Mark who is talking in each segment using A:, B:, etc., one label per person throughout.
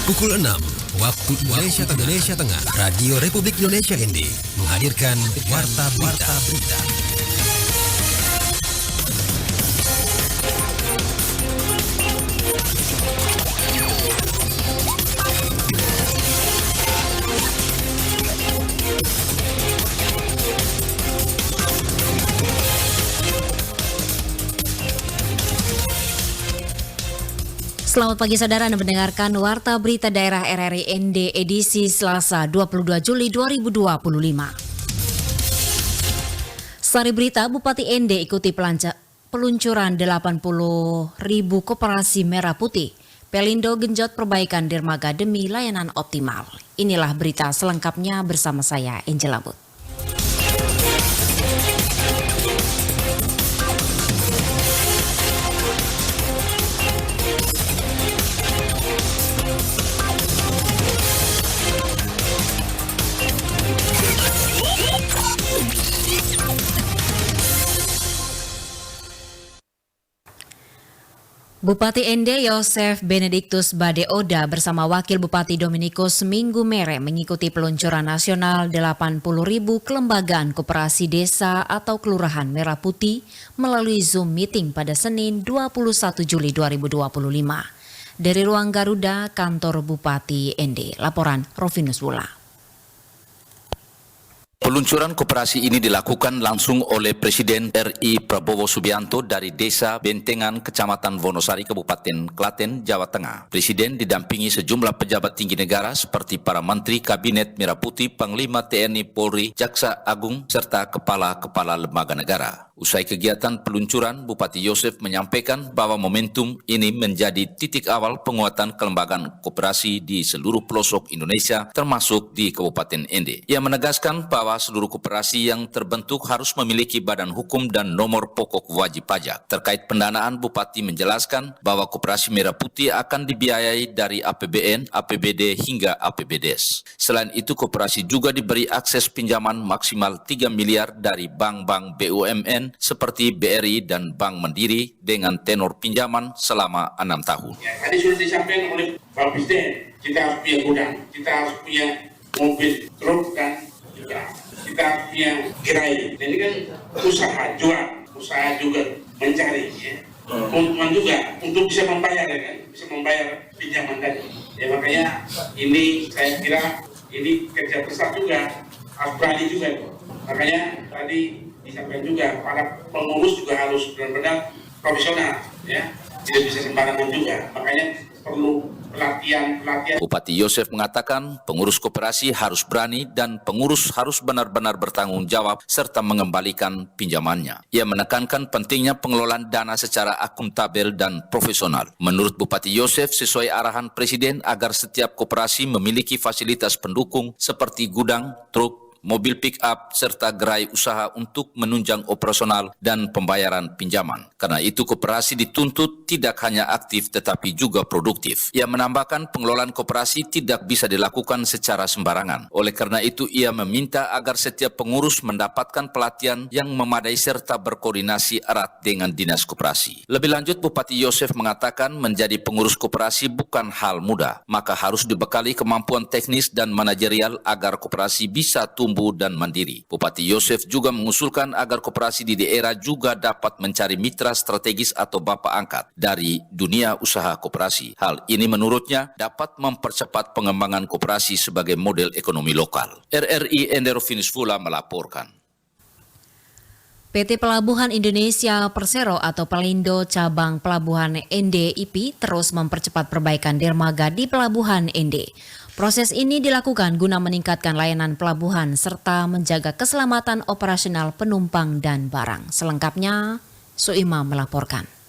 A: Pukul 6 waktu Indonesia Tengah, Radio Republik Indonesia ND menghadirkan Warta Berita.
B: Selamat pagi saudara, Anda mendengarkan Warta Berita Daerah RRI ND edisi Selasa 22 Juli 2025. Sari berita, Bupati ND ikuti peluncuran 80.000 koperasi merah putih. Pelindo genjot perbaikan dermaga demi layanan optimal. Inilah berita selengkapnya bersama saya, Angela Bud. Bupati ND Yosef Benediktus Bade Oda bersama Wakil Bupati Dominikus Minggu Mere mengikuti peluncuran nasional 80.000 kelembagaan koperasi desa atau kelurahan merah putih melalui Zoom meeting pada Senin 21 Juli 2025. Dari ruang Garuda, kantor Bupati ND, laporan Rovinus Wula.
C: Peluncuran koperasi ini dilakukan langsung oleh Presiden RI Prabowo Subianto dari Desa Bentengan, Kecamatan Wonosari, Kabupaten Klaten, Jawa Tengah. Presiden didampingi sejumlah pejabat tinggi negara seperti para Menteri Kabinet Merah Putih, Panglima TNI Polri, Jaksa Agung, serta kepala-kepala lembaga negara. Usai kegiatan peluncuran, Bupati Yosef menyampaikan bahwa momentum ini menjadi titik awal penguatan kelembagaan koperasi di seluruh pelosok Indonesia, termasuk di Kabupaten ND. Ia menegaskan bahwa seluruh koperasi yang terbentuk harus memiliki badan hukum dan nomor pokok wajib pajak. Terkait pendanaan, Bupati menjelaskan bahwa koperasi merah putih akan dibiayai dari APBN, APBD hingga APBDes. Selain itu, koperasi juga diberi akses pinjaman maksimal 3 miliar dari bank-bank BUMN seperti BRI dan Bank Mandiri dengan tenor pinjaman selama 6 tahun.
D: Ya, tadi sudah disampaikan oleh Pak Presiden, kita harus punya gudang, kita harus punya mobil truk dan juga kita punya gerai. Jadi kan usaha juga mencari ya. Keuntungan juga untuk bisa membayar kan, bisa membayar pinjaman tadi. Ya makanya ini saya kira ini kerja besar juga, harus berani juga itu. Makanya tadi disampaikan juga para pengurus juga harus benar-benar profesional ya, tidak bisa sembarangan juga, makanya perlu pelatihan.
C: Bupati Yosef mengatakan pengurus koperasi harus berani dan pengurus harus benar-benar bertanggung jawab serta mengembalikan pinjamannya. Ia menekankan pentingnya pengelolaan dana secara akuntabel dan profesional. Menurut Bupati Yosef, sesuai arahan Presiden agar setiap koperasi memiliki fasilitas pendukung seperti gudang, truk, mobil pick-up, serta gerai usaha untuk menunjang operasional dan pembayaran pinjaman. Karena itu koperasi dituntut tidak hanya aktif tetapi juga produktif. Ia menambahkan pengelolaan koperasi tidak bisa dilakukan secara sembarangan. Oleh karena itu ia meminta agar setiap pengurus mendapatkan pelatihan yang memadai serta berkoordinasi erat dengan dinas koperasi. Lebih lanjut, Bupati Yosef mengatakan menjadi pengurus koperasi bukan hal mudah, maka harus dibekali kemampuan teknis dan manajerial agar koperasi bisa tumbuh dan mandiri. Bupati Yosef juga mengusulkan agar koperasi di daerah juga dapat mencari mitra strategis atau bapak angkat dari dunia usaha koperasi. Hal ini menurutnya dapat mempercepat pengembangan koperasi sebagai model ekonomi lokal. RRI Rovinus Wula melaporkan.
B: PT Pelabuhan Indonesia Persero atau Pelindo Cabang Pelabuhan NDIP terus mempercepat perbaikan dermaga di Pelabuhan ND. Proses ini dilakukan guna meningkatkan layanan pelabuhan serta menjaga keselamatan operasional penumpang dan barang. Selengkapnya, Soima melaporkan.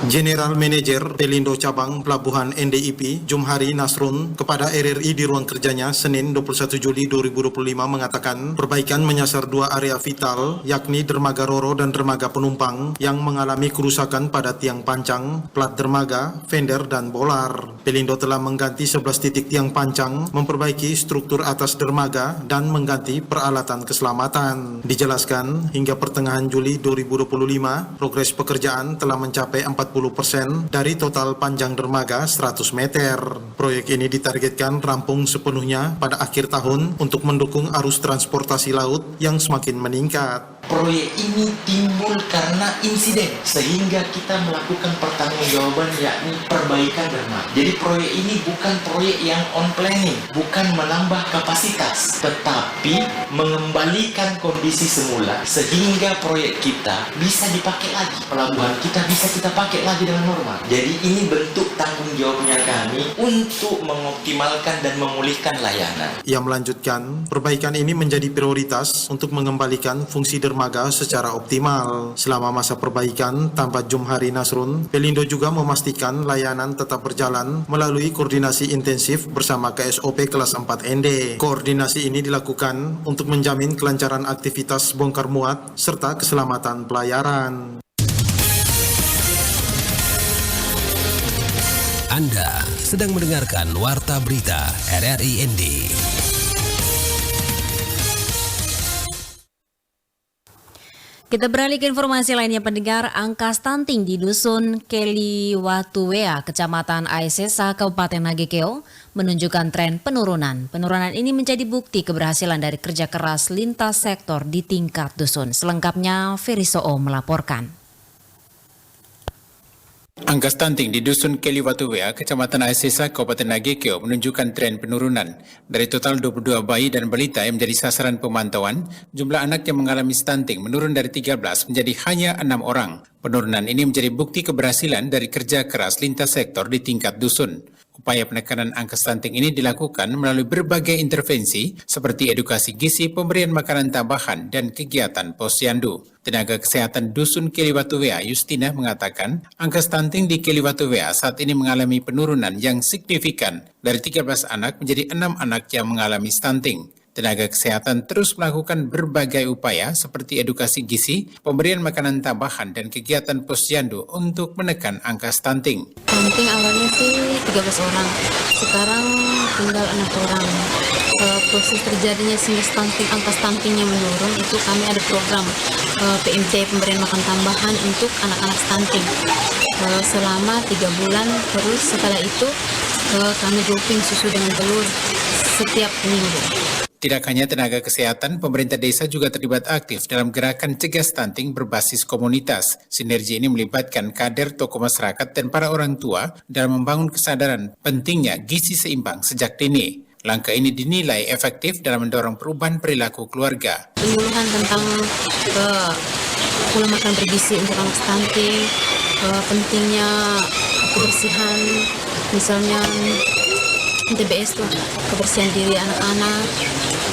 E: General Manager Pelindo Cabang Pelabuhan NDIP, Jumhari Nasrun, kepada RRI di ruang kerjanya Senin 21 Juli 2025 mengatakan perbaikan menyasar dua area vital, yakni dermaga Roro dan dermaga penumpang yang mengalami kerusakan pada tiang pancang, plat dermaga, fender, dan bolar. Pelindo telah mengganti 11 titik tiang pancang, memperbaiki struktur atas dermaga, dan mengganti peralatan keselamatan. Dijelaskan, hingga pertengahan Juli 2025, progres pekerjaan telah mencapai 40% dari total panjang dermaga 100 meter. Proyek ini ditargetkan rampung sepenuhnya pada akhir tahun untuk mendukung arus transportasi laut yang semakin meningkat.
F: Proyek ini timbul karena insiden, sehingga kita melakukan pertanggungjawaban yakni perbaikan dermaga. Jadi proyek ini bukan proyek yang on planning, bukan menambah kapasitas, tetapi mengembalikan kondisi semula sehingga proyek kita bisa dipakai lagi. Pelabuhan kita bisa kita pakai lagi dengan normal. Jadi ini bentuk tanggung jawabnya kami untuk mengoptimalkan dan memulihkan layanan.
E: Ia melanjutkan, perbaikan ini menjadi prioritas untuk mengembalikan fungsi dermaga secara optimal. Selama masa perbaikan tanpa Jumhari Nasrun, Pelindo juga memastikan layanan tetap berjalan melalui koordinasi intensif bersama KSOP kelas 4 ND. Koordinasi ini dilakukan untuk menjamin kelancaran aktivitas bongkar muat serta keselamatan pelayaran.
A: Anda sedang mendengarkan Warta Berita RRI ND.
B: Kita beralih ke informasi lainnya, pendengar. Angka stunting di Dusun Keliwatuwea, Kecamatan Aisesa, Kabupaten Nagekeo, menunjukkan tren penurunan. Penurunan ini menjadi bukti keberhasilan dari kerja keras lintas sektor di tingkat dusun. Selengkapnya, Ferry Soo melaporkan.
G: Angka stunting di Dusun Keliwatuwea, Kecamatan Aisesa, Kabupaten Nagekeo menunjukkan tren penurunan. Dari total 22 bayi dan balita yang menjadi sasaran pemantauan, jumlah anak yang mengalami stunting menurun dari 13 menjadi hanya 6 orang. Penurunan ini menjadi bukti keberhasilan dari kerja keras lintas sektor di tingkat dusun. Upaya penekanan angka stunting ini dilakukan melalui berbagai intervensi seperti edukasi gizi, pemberian makanan tambahan, dan kegiatan posyandu. Tenaga Kesehatan Dusun Keliwatuwea, Justina, mengatakan angka stunting di Keliwatuwea saat ini mengalami penurunan yang signifikan dari 13 anak menjadi 6 anak yang mengalami stunting. Tenaga kesehatan terus melakukan berbagai upaya seperti edukasi gizi, pemberian makanan tambahan, dan kegiatan posyandu untuk menekan angka stunting.
H: Stunting awalnya sih 13 orang, sekarang tinggal 6 orang. Proses terjadinya sehingga angka stuntingnya menurun, itu kami ada program PMT, pemberian makan tambahan untuk anak-anak stunting selama 3 bulan. Terus setelah itu kami doping susu dengan telur setiap minggu.
G: Tidak hanya tenaga kesehatan, pemerintah desa juga terlibat aktif dalam gerakan cegah stunting berbasis komunitas. Sinergi ini melibatkan kader, tokoh masyarakat, dan para orang tua dalam membangun kesadaran pentingnya gizi seimbang sejak dini. Langkah ini dinilai efektif dalam mendorong perubahan perilaku keluarga.
H: Penyuluhan tentang pola makan bergizi untuk anak stunting, pentingnya kebersihan, misalnya TBS tuh, kebersihan diri anak-anak,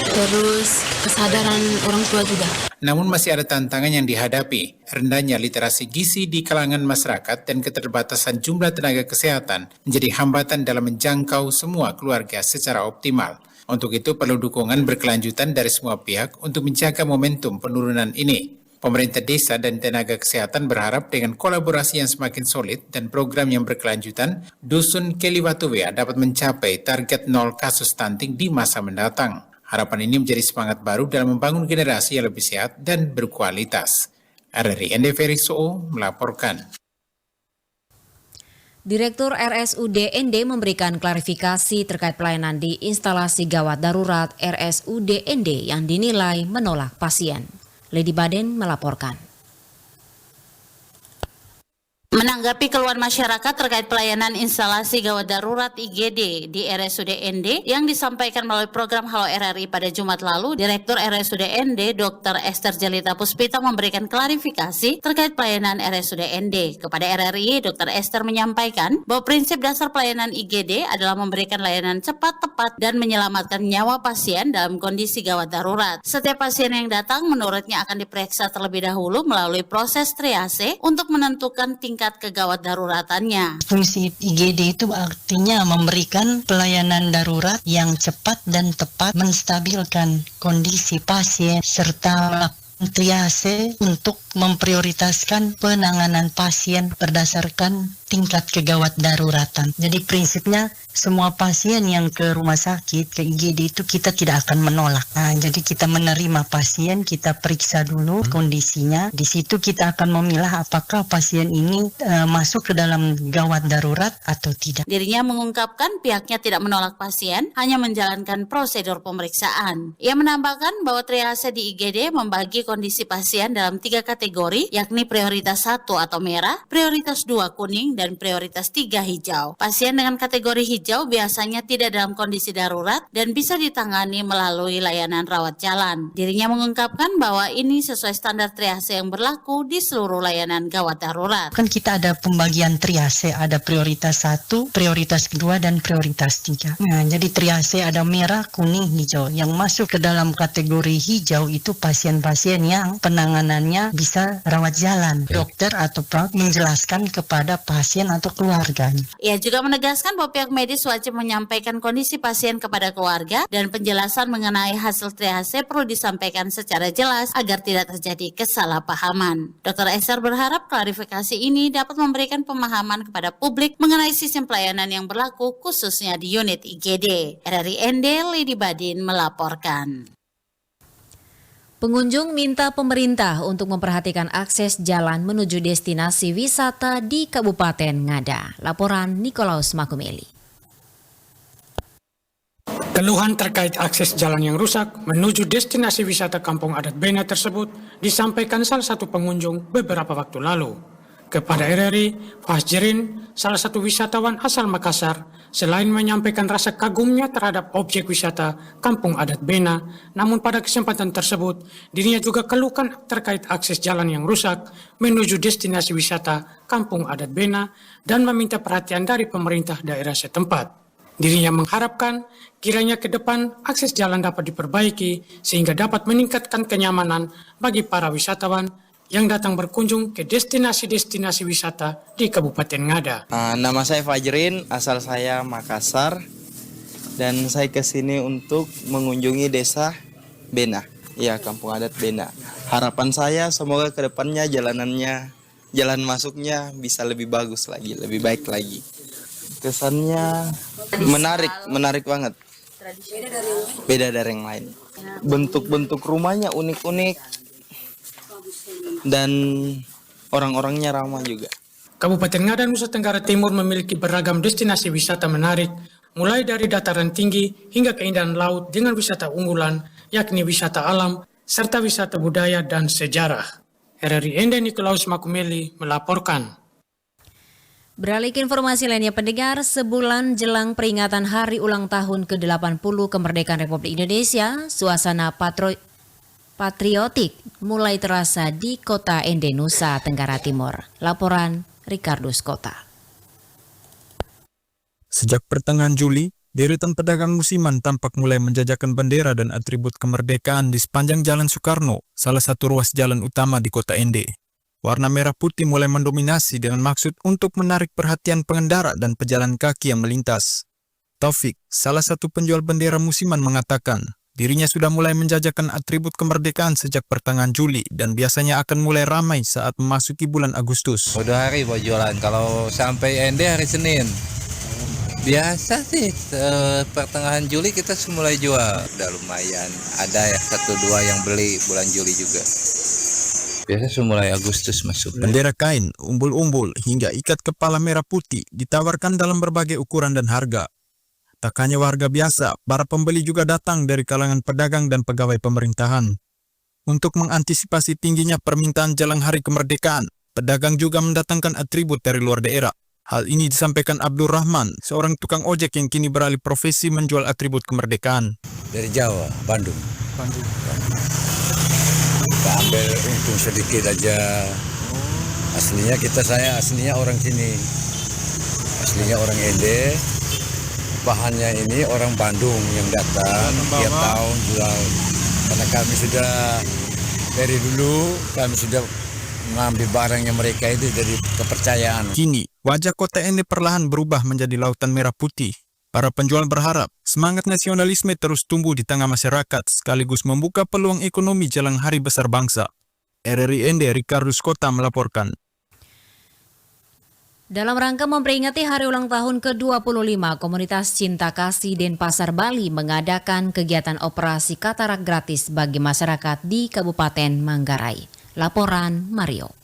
H: terus kesadaran orang tua juga.
G: Namun masih ada tantangan yang dihadapi, rendahnya literasi gizi di kalangan masyarakat dan keterbatasan jumlah tenaga kesehatan menjadi hambatan dalam menjangkau semua keluarga secara optimal. Untuk itu perlu dukungan berkelanjutan dari semua pihak untuk menjaga momentum penurunan ini. Pemerintah desa dan tenaga kesehatan berharap dengan kolaborasi yang semakin solid dan program yang berkelanjutan, Dusun Keliwatuwea dapat mencapai target 0 kasus stunting di masa mendatang. Harapan ini menjadi semangat baru dalam membangun generasi yang lebih sehat dan berkualitas. RRI ND Ferry Soo melaporkan.
B: Direktur RSUD ND memberikan klarifikasi terkait pelayanan di instalasi gawat darurat RSUD ND yang dinilai menolak pasien. Lady Baden melaporkan.
I: Menanggapi keluhan masyarakat terkait pelayanan instalasi gawat darurat IGD di RSUD ND yang disampaikan melalui program Halo RRI pada Jumat lalu, Direktur RSUD ND Dr. Esther Jelita Puspita memberikan klarifikasi terkait pelayanan RSUD ND. Kepada RRI, Dr. Esther menyampaikan bahwa prinsip dasar pelayanan IGD adalah memberikan layanan cepat, tepat, dan menyelamatkan nyawa pasien dalam kondisi gawat darurat. Setiap pasien yang datang menurutnya akan diperiksa terlebih dahulu melalui proses triase untuk menentukan tingkat kegawat daruratannya.
J: Fungsi IGD itu artinya memberikan pelayanan darurat yang cepat dan tepat, menstabilkan kondisi pasien serta melakukan triase untuk memprioritaskan penanganan pasien berdasarkan tingkat kegawat daruratan. Jadi prinsipnya semua pasien yang ke rumah sakit, ke IGD itu kita tidak akan menolak. Nah, jadi kita menerima pasien, kita periksa dulu kondisinya. Di situ kita akan memilah apakah pasien ini masuk ke dalam gawat darurat atau tidak.
I: Dirinya mengungkapkan pihaknya tidak menolak pasien, hanya menjalankan prosedur pemeriksaan. Ia menambahkan bahwa triase di IGD membagi kondisi pasien dalam 3 kategori, yakni prioritas 1 atau merah, prioritas 2 kuning, dan prioritas 3 hijau. Pasien dengan kategori hijau biasanya tidak dalam kondisi darurat dan bisa ditangani melalui layanan rawat jalan. Dirinya mengungkapkan bahwa ini sesuai standar triase yang berlaku di seluruh layanan gawat darurat.
J: Kan kita ada pembagian triase, ada prioritas 1, prioritas 2, dan prioritas 3. Nah, jadi triase ada merah, kuning, hijau. Yang masuk ke dalam kategori hijau itu pasien-pasien yang penanganannya bisa rawat jalan. Dokter atau perawat menjelaskan kepada pasien atau keluarganya.
I: Ia juga menegaskan bahwa pihak medis wajib menyampaikan kondisi pasien kepada keluarga dan penjelasan mengenai hasil triase perlu disampaikan secara jelas agar tidak terjadi kesalahpahaman. Dr. Esther berharap klarifikasi ini dapat memberikan pemahaman kepada publik mengenai sistem pelayanan yang berlaku khususnya di unit IGD. RRI ND Lady Badin melaporkan.
B: Pengunjung minta pemerintah untuk memperhatikan akses jalan menuju destinasi wisata di Kabupaten Ngada. Laporan Nikolaus Makumeli.
K: Keluhan terkait akses jalan yang rusak menuju destinasi wisata Kampung Adat Bena tersebut disampaikan salah satu pengunjung beberapa waktu lalu. Kepada RRI, Fahjirin, salah satu wisatawan asal Makassar, selain menyampaikan rasa kagumnya terhadap objek wisata Kampung Adat Bena, namun pada kesempatan tersebut, dirinya juga keluhkan terkait akses jalan yang rusak menuju destinasi wisata Kampung Adat Bena dan meminta perhatian dari pemerintah daerah setempat. Dirinya mengharapkan kiranya ke depan akses jalan dapat diperbaiki sehingga dapat meningkatkan kenyamanan bagi para wisatawan yang datang berkunjung ke destinasi-destinasi wisata di Kabupaten Ngada.
F: Nama saya Fajrin, asal saya Makassar, dan saya ke sini untuk mengunjungi desa Bena, ya Kampung Adat Bena. Harapan saya semoga ke depannya jalan masuknya bisa lebih bagus lagi, lebih baik lagi. Kesannya menarik banget. Beda dari yang lain. Bentuk-bentuk rumahnya unik-unik. Dan orang-orangnya ramah juga.
K: Kabupaten Ngada Nusa Tenggara Timur memiliki beragam destinasi wisata menarik, mulai dari dataran tinggi hingga keindahan laut dengan wisata unggulan, yakni wisata alam, serta wisata budaya dan sejarah. RRI ND Nikolaus Makumeli melaporkan.
B: Beralih ke informasi lainnya, pendengar, sebulan jelang peringatan hari ulang tahun ke-80 kemerdekaan Republik Indonesia, suasana patriotik mulai terasa di kota Ende, Nusa Tenggara Timur. Laporan Ricardo Skota.
L: Sejak pertengahan Juli, deretan pedagang musiman tampak mulai menjajakan bendera dan atribut kemerdekaan di sepanjang Jalan Soekarno, salah satu ruas jalan utama di kota Ende. Warna merah putih mulai mendominasi dengan maksud untuk menarik perhatian pengendara dan pejalan kaki yang melintas. Taufik, salah satu penjual bendera musiman, mengatakan dirinya sudah mulai menjajakan atribut kemerdekaan sejak pertengahan Juli dan biasanya akan mulai ramai saat memasuki bulan Agustus.
M: Udah hari buat jualan, kalau sampai Ende hari Senin. Biasa sih, pertengahan Juli kita mulai jual. Udah lumayan, ada ya 1-2 yang beli bulan Juli juga. Biasa mulai Agustus masuk.
L: Bendera kain, umbul-umbul, hingga ikat kepala merah putih ditawarkan dalam berbagai ukuran dan harga. Tak hanya warga biasa, para pembeli juga datang dari kalangan pedagang dan pegawai pemerintahan. Untuk mengantisipasi tingginya permintaan jelang hari kemerdekaan, pedagang juga mendatangkan atribut dari luar daerah. Hal ini disampaikan Abdul Rahman, seorang tukang ojek yang kini beralih profesi menjual atribut kemerdekaan.
M: Dari Jawa, Bandung. Kita ambil untung sedikit aja. Saya aslinya orang sini. Aslinya orang Ende. Bahannya ini orang Bandung yang datang tiap tahun jual. Karena kami sudah dari dulu mengambil barangnya mereka itu dari kepercayaan.
L: Kini, wajah kota Ende perlahan berubah menjadi lautan merah putih. Para penjual berharap semangat nasionalisme terus tumbuh di tengah masyarakat sekaligus membuka peluang ekonomi jelang hari besar bangsa. RRI ND Ricardus Kota melaporkan.
B: Dalam rangka memperingati hari ulang tahun ke-25, Komunitas Cinta Kasih Denpasar Bali mengadakan kegiatan operasi katarak gratis bagi masyarakat di Kabupaten Manggarai. Laporan Mario.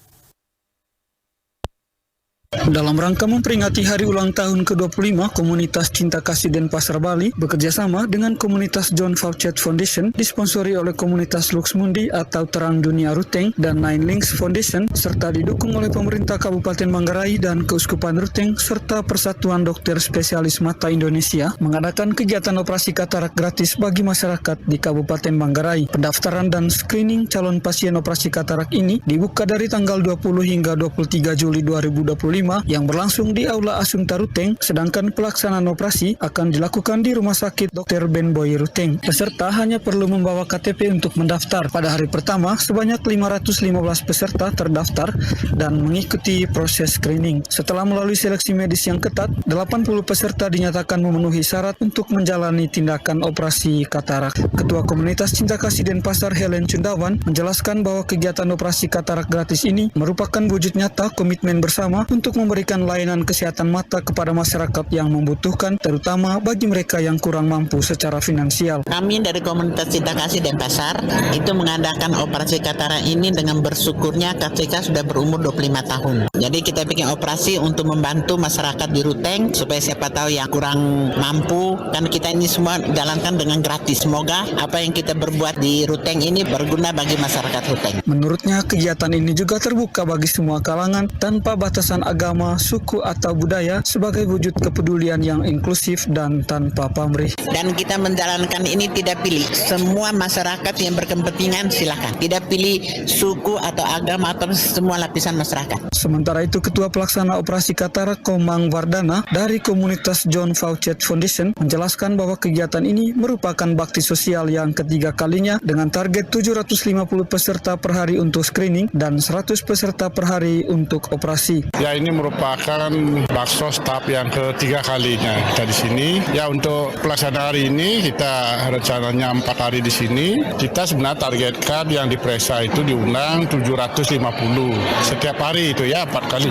N: Dalam rangka memperingati hari ulang tahun ke-25, Komunitas Cinta Kasih Denpasar Bali bekerjasama dengan komunitas John Faucett Foundation, disponsori oleh komunitas Luxmundi atau Terang Dunia Ruteng dan Nine Links Foundation, serta didukung oleh pemerintah Kabupaten Manggarai dan Keuskupan Ruteng, serta Persatuan Dokter Spesialis Mata Indonesia, mengadakan kegiatan operasi katarak gratis bagi masyarakat di Kabupaten Manggarai. Pendaftaran dan screening calon pasien operasi katarak ini dibuka dari tanggal 20 hingga 23 Juli 2025 yang berlangsung di Aula Asunta Ruteng, sedangkan pelaksanaan operasi akan dilakukan di Rumah Sakit Dr. Ben Boy Ruteng. Peserta hanya perlu membawa KTP untuk mendaftar. Pada hari pertama, sebanyak 515 peserta terdaftar dan mengikuti proses screening. Setelah melalui seleksi medis yang ketat, 80 peserta dinyatakan memenuhi syarat untuk menjalani tindakan operasi katarak. Ketua Komunitas Cinta Kasih Denpasar Helen Cundawan menjelaskan bahwa kegiatan operasi katarak gratis ini merupakan wujud nyata komitmen bersama untuk memberikan layanan kesehatan mata kepada masyarakat yang membutuhkan, terutama bagi mereka yang kurang mampu secara finansial.
O: Kami dari Komunitas Cinta Kasih Denpasar itu mengadakan operasi katarak ini dengan bersyukurnya ketika sudah berumur 25 tahun. Jadi kita bikin operasi untuk membantu masyarakat di Ruteng supaya siapa tahu yang kurang mampu, kan kita ini semua jalankan dengan gratis. Semoga apa yang kita berbuat di Ruteng ini berguna bagi masyarakat Ruteng.
N: Menurutnya kegiatan ini juga terbuka bagi semua kalangan tanpa batasan agama, suku atau budaya sebagai wujud kepedulian yang inklusif dan tanpa pamrih.
O: Dan kita menjalankan ini tidak pilih. Semua masyarakat yang berkepentingan silakan. Tidak pilih suku atau agama atau semua lapisan masyarakat.
N: Sementara itu Ketua Pelaksana Operasi Katarak Komang Wardana dari komunitas John Faucett Foundation menjelaskan bahwa kegiatan ini merupakan bakti sosial yang ketiga kalinya dengan target 750 peserta per hari untuk screening dan 100 peserta per hari untuk operasi.
P: Ya, ini merupakan baksos tahap yang ketiga kalinya kita di sini. Ya, untuk pelaksanaan hari ini kita rencananya 4 hari di sini. Kita sebenarnya targetkan yang diperiksa itu diundang 750 setiap hari itu ya 4 kali.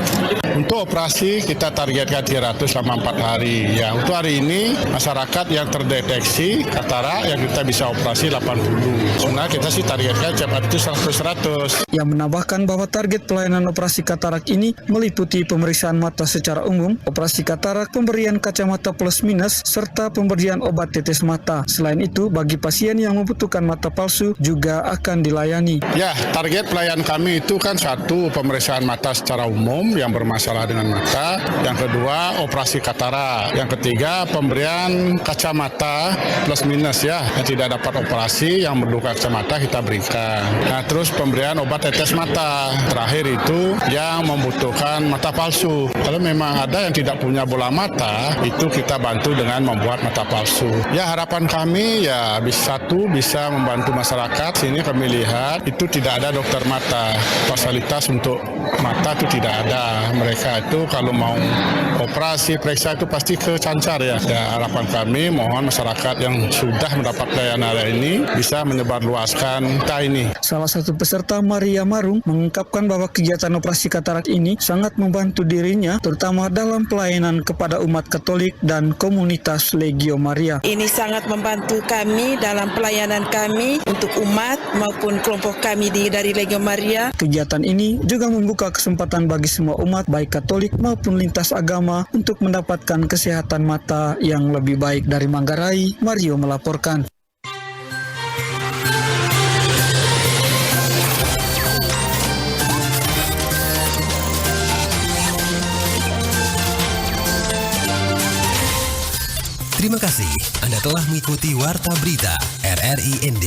P: Untuk operasi kita targetkan 300 selama 4 hari. Ya, untuk hari ini masyarakat yang terdeteksi katarak yang kita bisa operasi 80. Sebenarnya kita sih targetkan cepat itu 100.
N: Yang menambahkan bahwa target pelayanan operasi katarak ini meliputi pemeriksaan mata secara umum, operasi katarak, pemberian kacamata plus minus, serta pemberian obat tetes mata. Selain itu, bagi pasien yang membutuhkan mata palsu juga akan dilayani.
P: Ya, target pelayanan kami itu kan satu, pemeriksaan mata secara umum yang bermasalah dengan mata. Yang kedua, operasi katarak. Yang ketiga, pemberian kacamata plus minus ya, yang tidak dapat operasi, yang perlu kacamata kita berikan. Nah, terus pemberian obat tetes mata. Terakhir itu yang membutuhkan mata palsu. Kalau memang ada yang tidak punya bola mata, itu kita bantu dengan membuat mata palsu. Ya, harapan kami ya bisa membantu masyarakat. Sini kami lihat itu tidak ada dokter mata. Fasilitas untuk mata itu tidak ada. Mereka itu kalau mau operasi periksa itu pasti ke Cancar ya. Ya, harapan kami mohon masyarakat yang sudah mendapat layanan ini bisa menyebarluaskan kita ini.
N: Salah satu peserta, Maria Marung, mengungkapkan bahwa kegiatan operasi katarak ini sangat membantu dirinya, terutama dalam pelayanan kepada umat Katolik dan komunitas Legio Maria.
Q: Ini sangat membantu kami dalam pelayanan kami untuk umat maupun kelompok kami dari Legio Maria.
N: Kegiatan ini juga membuka kesempatan bagi semua umat, baik Katolik maupun lintas agama, untuk mendapatkan kesehatan mata yang lebih baik. Dari Manggarai, Mario melaporkan.
A: Terima kasih Anda telah mengikuti Warta Berita RRI ND.